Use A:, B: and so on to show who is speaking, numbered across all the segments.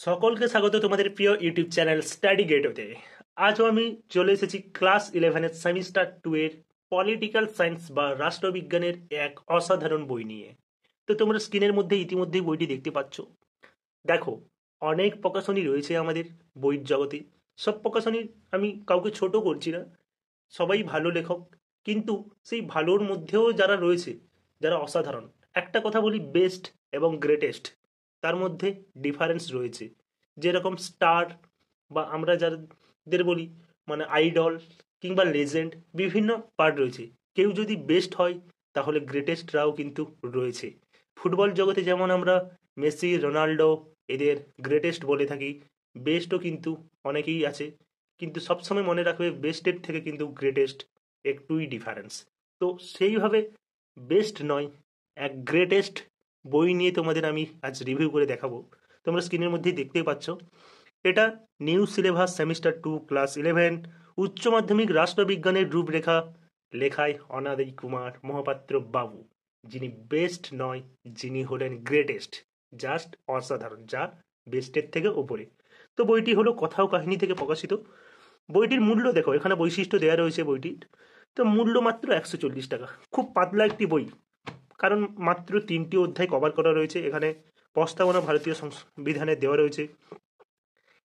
A: সকলকে স্বাগত তোমাদের প্রিয় ইউটিউব চ্যানেল স্টাডি গেটওতে। আজও আমি চলে এসেছি ক্লাস 11-এর সেমিস্টার 2 এর পলিটিক্যাল সায়েন্স বা রাষ্ট্রবিজ্ঞানের এক অসাধারণ বই নিয়ে। তো তোমরা স্ক্রিনের মধ্যে ইতিমধ্যেই বইটি দেখতে পাচ্ছ। দেখো, অনেক প্রকাশনী রয়েছে আমাদের বইয়ের জগতে। সব প্রকাশনী আমি কাউকে ছোট করছি না, সবাই ভালো লেখক, কিন্তু সেই ভালোর মধ্যেও যারা রয়েছে, যারা অসাধারণ, একটা কথা বলি, বেস্ট এবং গ্রেটেস্ট, তার মধ্যে ডিফারেন্স রয়েছে। যেরকম স্টার বা আমরা যাদের বলি মানে আইডল কিংবা লেজেন্ড, বিভিন্ন পার্ট রয়েছে। কেউ যদি বেস্ট হয় তাহলে গ্রেটেস্টরাও কিন্তু রয়েছে। ফুটবল জগতে যেমন আমরা মেসি, রোনাল্ডো এদের গ্রেটেস্ট বলে থাকি, বেস্টও কিন্তু অনেকেই আছে, কিন্তু সবসময় মনে রাখবে বেস্টের থেকে কিন্তু গ্রেটেস্ট একটুই ডিফারেন্স। তো সেইভাবে বেস্ট নয়, এক গ্রেটেস্ট বই নিয়ে তোমাদের আমি আজ রিভিউ করে দেখাবো। তোমরা স্ক্রিনের মধ্যেই দেখতেই পাচ্ছ, এটা নিউ সিলেবাস সেমিস্টার 2 ক্লাস 11 উচ্চ মাধ্যমিক রাষ্ট্রবিজ্ঞানের রূপরেখা, লেখায় অনাদি কুমার মহাপাত্র বাবু, যিনি বেস্ট নয়, যিনি হলেন গ্রেটেস্ট, জাস্ট অসাধারণ, যা বেস্টের থেকে ওপরে। তো বইটি হলো কথা ও কাহিনী থেকে প্রকাশিত। বইটির মূল্য দেখো, এখানে বৈশিষ্ট্য দেওয়া রয়েছে বইটির। তো মূল্য মাত্র 140 টাকা, খুব পাতলা একটি বই, কারণ মাত্র 3টি অধ্যায় কভার করা রয়েছে। এখানে প্রস্তাবনা ভারতীয় সংবিধানে দেওয়া রয়েছে।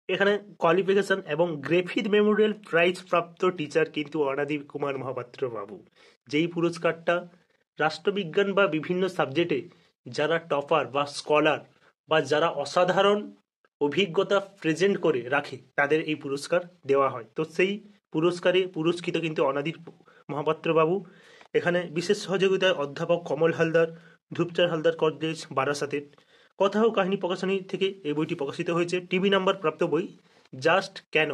A: এখানে কোয়ালিফিকেশন এবং গ্রেফিথ মেমোরিয়াল প্রাইজ প্রাপ্ত টিচার কিন্তু অনাদি কুমার মহাপাত্র বাবু, যেই পুরস্কারটা রাষ্ট্রবিজ্ঞান বা বিভিন্ন সাবজেক্টে যারা টপার বা স্কলার বা যারা অসাধারণ অভিজ্ঞতা প্রেজেন্ট করে রাখে, তাদের এই পুরস্কার দেওয়া হয়। তো সেই পুরস্কারে পুরস্কৃত কিন্তু অনাদি মহাপাত্র বাবু। এখানে বিশেষ সহযোগিতায় অধ্যাপক কমল হালদার, ধূপচাঁদ হালদার কলেজ, বারাসাতের। কথা ও কাহিনী প্রকাশনী থেকে এই বইটি প্রকাশিত হয়েছে। টিভি নাম্বার প্রাপ্ত বই। জাস্ট কেন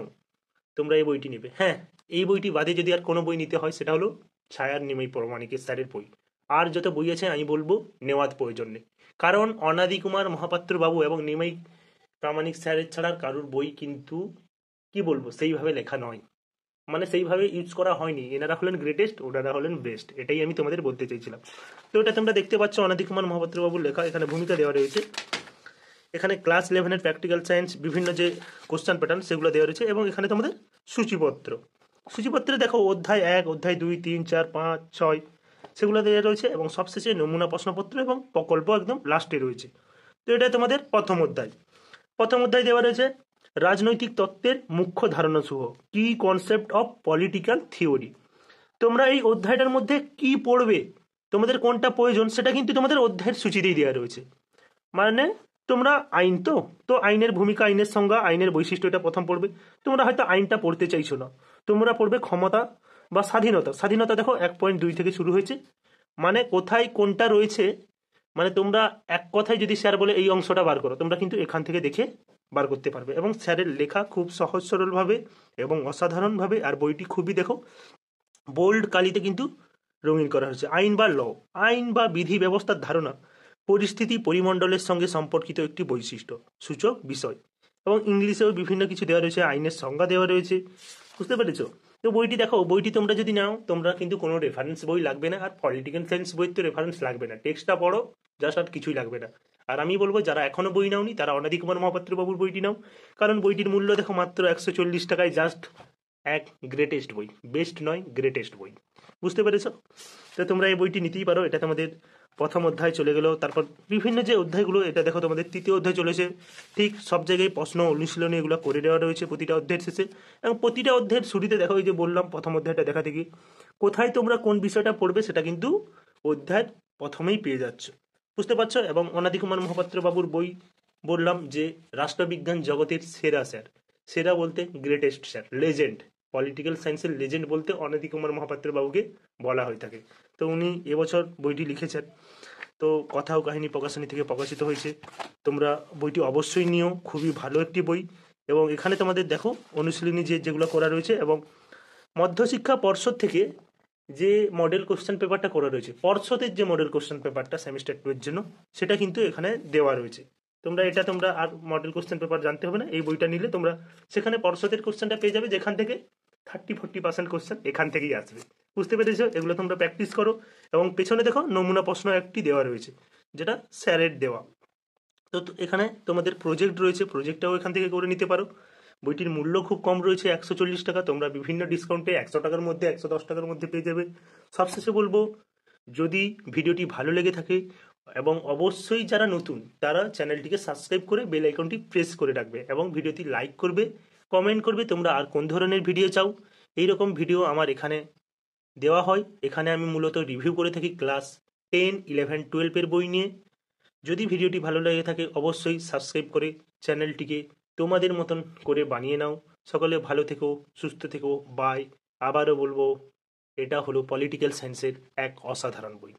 A: তোমরা এই বইটি নেবে? হ্যাঁ, এই বইটি বাদে যদি আর কোনো বই নিতে হয় সেটা হলো ছায়ার নিমাই প্রামাণিকের স্যারের বই। আর যত বই আছে আমি বলবো নেওয়ার প্রয়োজন নেই, কারণ অনাদি কুমার মহাপাত্র বাবু এবং নিমাই প্রামাণিক স্যারের ছাড়া কারুর বই কিন্তু কি বলবো সেইভাবে লেখা নয়, মানে সেইভাবে ইউজ করা হয়নি। এনারা হলেন গ্রেটেস্ট, ওনারা হলেন বেস্ট, এটাই আমি তোমাদের বলতে চাইছিলাম। তো এটা তোমরা দেখতে পাচ্ছ অনাদি কুমার মহাপাত্র বাবুর লেখা। এখানে ভূমিকা দেওয়া রয়েছে। এখানে ক্লাস 11-এর প্র্যাকটিক্যাল সায়েন্স বিভিন্ন যে কোশ্চেন প্যাটার্ন সেগুলো দেওয়া রয়েছে, এবং এখানে তোমাদের সূচিপত্র। সূচিপত্রে দেখো অধ্যায় 1, অধ্যায় 2, 3, 4, 5, 6 সেগুলো দেওয়া রয়েছে, এবং সবশেষে নমুনা প্রশ্নপত্র এবং প্রকল্প একদম লাস্টে রয়েছে। তো এটা তোমাদের প্রথম অধ্যায়। প্রথম অধ্যায় দেওয়া রয়েছে রাজনৈতিক তত্ত্বের মুখ্য ধারণা সহ, কি কনসেপ্ট অফ পলিটিক্যাল থিওরি। তোমরা এই অধ্যায়টার মধ্যে কি পড়বে, তোমাদের কোনটা প্রয়োজন, সেটা কিন্তু তোমাদের অধ্যায়ের সূচিতেই দেওয়া রয়েছে। মানে তোমরা আইন, তো তো আইনের ভূমিকা, আইনের সংজ্ঞা, আইনের বৈশিষ্ট্য, এটা প্রথম পড়বে। তোমরা হয়তো আইনটা পড়তে চাইছো না, তোমরা পড়বে ক্ষমতা বা স্বাধীনতা। স্বাধীনতা দেখো 1.2 থেকে শুরু হয়েছে, মানে কোথায় কোনটা রয়েছে, মানে তোমরা এক কথায় যদি স্যার বলে এই অংশটা বার করো, তোমরা কিন্তু এখান থেকে দেখে বার করতে পারবে। এবং স্যারের লেখা খুব সহজ সরলভাবে এবং অসাধারণভাবে, আর বইটি খুবই দেখো বোল্ড কালিতে কিন্তু রঙিন করা হয়েছে। আইন বা ল, আইন বা বিধি ব্যবস্থার ধারণা, পরিস্থিতি পরিমণ্ডলের সঙ্গে সম্পর্কিত একটি বৈশিষ্ট্য সূচক বিষয়। এবং ইংলিশেও বিভিন্ন কিছু দেওয়া রয়েছে, আইনের সংজ্ঞা দেওয়া রয়েছে। বুঝতে পেরেছো? তো বইটি দেখো, বইটি তোমরা যদি নাও, তোমরা কিন্তু কোনো রেফারেন্স বই লাগবে না। আর পলিটিক্যাল সায়েন্স বইয়ের তো রেফারেন্স লাগবে না, টেক্সটটা পড়ো, জাস্ট আর কিছুই লাগবে না। আর আমি বলবো যারা এখনো বই নাওনি তারা অনাদি কুমার মহাপাত্র বাবুর বইটি নাও, কারণ বইটির মূল্য দেখো মাত্র 140 টাকায়। জাস্ট এক গ্রেটেস্ট বই, বেস্ট নয়, গ্রেটেস্ট বই। বুঝতে পেরেছো? তো তোমরা এই বইটি নিতেই পারো। এটা তোমাদের প্রথম অধ্যায় চলে গেল। তারপর বিভিন্ন যে অধ্যায়গুলো, এটা দেখো তোমাদের তৃতীয় অধ্যায় চলেছে। ঠিক সব জায়গায় প্রশ্ন অনুশীলনী এগুলো করে দেওয়া রয়েছে প্রতিটা অধ্যায়ের শেষে, এবং প্রতিটা অধ্যায়ের শুরুতে দেখো, এই যে বললাম প্রথম অধ্যায়টা দেখা থেকে কোথায় তোমরা কোন বিষয়টা পড়বে সেটা কিন্তু অধ্যায়ের প্রথমেই পেয়ে যাচ্ছ। বুঝতে পারছো? এবং অনাদি কুমার মহাপাত্র বাবুর বই বললাম যে রাষ্ট্রবিজ্ঞান জগতের সেরা স্যার, সেরা বলতে গ্রেটেস্ট স্যার, লেজেন্ড, পলিটিক্যাল সায়েন্সের লেজেন্ড বলতে অনাদি কুমার মহাপাত্র বাবুকে বলা হয়ে থাকে। তো উনি এবছর বইটি লিখেছেন। তো কথা ও কাহিনী প্রকাশনী থেকে প্রকাশিত হয়েছে। তোমরা বইটি অবশ্যই নিও, খুবই ভালো একটি বই। এবং এখানে তোমাদের দেখো অনুশীলনী যেগুলো করা রয়েছে, এবং মধ্যশিক্ষা পর্ষদ থেকে যে মডেল কোশ্চেন পেপারটা করা রয়েছে, পর্ষদের যে মডেল কোশ্চেন পেপারটা সেমিস্টার 2 এর জন্য, সেটা কিন্তু এখানে দেওয়া রয়েছে। তোমরা আর মডেল কোশ্চেন পেপার জানতে হবে না, এই বইটা নিলে তোমরা সেখানে পর্ষদের কোশ্চেনটা পেয়ে যাবে, যেখান থেকে 30-40% কোশ্চেন এখান থেকেই আসবে। বুঝতে পেরেছো? এগুলো তোমরা প্র্যাকটিস করো। এবং পেছনে দেখো নমুনা প্রশ্ন একটি দেওয়া রয়েছে, যেটা স্যারের দেওয়া। তো এখানে তোমাদের প্রজেক্ট রয়েছে, প্রজেক্টটাও এখান থেকে করে নিতে পারো। বইটির মূল্য খুব কম রয়েছে, 140 টাকা। তোমরা বিভিন্ন ডিসকাউন্টে 100 টাকার মধ্যে, 110 টাকার মধ্যে পেয়ে যাবে। সবশেষে বলবো, যদি ভিডিওটি ভালো লেগে থাকে এবং অবশ্যই যারা নতুন তারা চ্যানেলটিকে সাবস্ক্রাইব করে বেল আইকনটি প্রেস করে রাখবে এবং ভিডিওটি লাইক করবে, কমেন্ট করবে তোমরা আর কোন ধরনের ভিডিও চাও। এইরকম ভিডিও আমার এখানে দেওয়া হয়। এখানে আমি মূলত রিভিউ করে থাকি ক্লাস 10, 11, 12-এর বই নিয়ে। যদি ভিডিওটি ভালো লেগে থাকে অবশ্যই সাবস্ক্রাইব করে চ্যানেলটিকে তোমাদের মতন করে বানিয়ে নাও। সকলে ভালো থেকো, সুস্থ থেকো, বাই। আবারও বলবো, এটা হলো পলিটিক্যাল সায়েন্সের এক অসাধারণ বই।